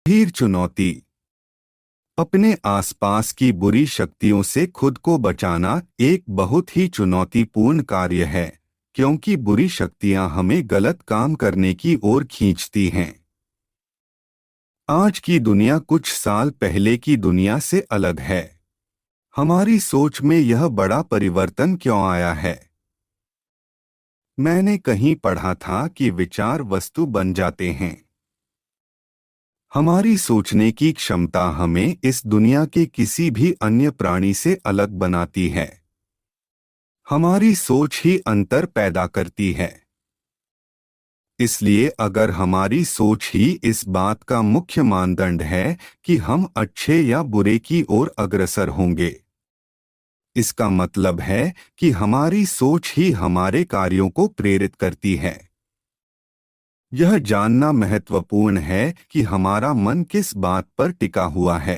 गंभीर चुनौती। अपने आसपास की बुरी शक्तियों से खुद को बचाना एक बहुत ही चुनौतीपूर्ण कार्य है, क्योंकि बुरी शक्तियां हमें गलत काम करने की ओर खींचती हैं। आज की दुनिया कुछ साल पहले की दुनिया से अलग है। हमारी सोच में यह बड़ा परिवर्तन क्यों आया है? मैंने कहीं पढ़ा था कि विचार वस्तु बन जाते हैं। हमारी सोचने की क्षमता हमें इस दुनिया के किसी भी अन्य प्राणी से अलग बनाती है। हमारी सोच ही अंतर पैदा करती है। इसलिए अगर हमारी सोच ही इस बात का मुख्य मानदंड है कि हम अच्छे या बुरे की ओर अग्रसर होंगे, इसका मतलब है कि हमारी सोच ही हमारे कार्यों को प्रेरित करती है। यह जानना महत्वपूर्ण है कि हमारा मन किस बात पर टिका हुआ है।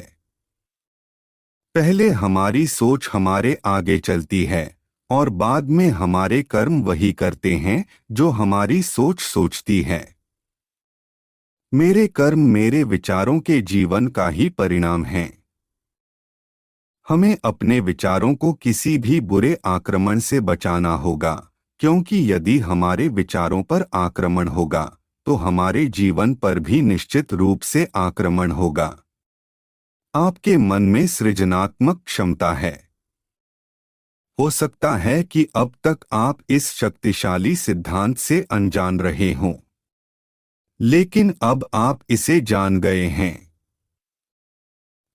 पहले हमारी सोच हमारे आगे चलती है और बाद में हमारे कर्म वही करते हैं जो हमारी सोच सोचती है। मेरे कर्म मेरे विचारों के जीवन का ही परिणाम हैं। हमें अपने विचारों को किसी भी बुरे आक्रमण से बचाना होगा, क्योंकि यदि हमारे विचारों पर आक्रमण होगा तो हमारे जीवन पर भी निश्चित रूप से आक्रमण होगा। आपके मन में सृजनात्मक क्षमता है। हो सकता है कि अब तक आप इस शक्तिशाली सिद्धांत से अनजान रहे हों, लेकिन अब आप इसे जान गए हैं।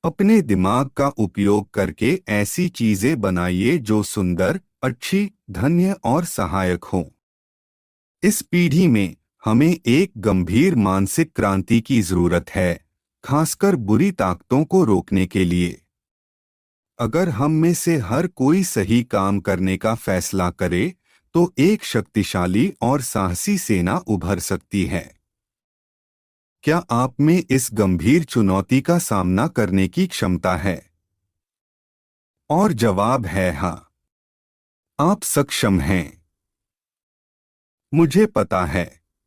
अपने दिमाग का उपयोग करके ऐसी चीजें बनाइए जो सुंदर, अच्छी, धन्य और सहायक हों। इस पीढ़ी में हमें एक गंभीर मानसिक क्रांति की जरूरत है, खासकर बुरी ताकतों को रोकने के लिए। अगर हम में से हर कोई सही काम करने का फैसला करे तो एक शक्तिशाली और साहसी सेना उभर सकती है। क्या आप में इस गंभीर चुनौती का सामना करने की क्षमता है? और जवाब है हाँ, आप सक्षम हैं। मुझे पता है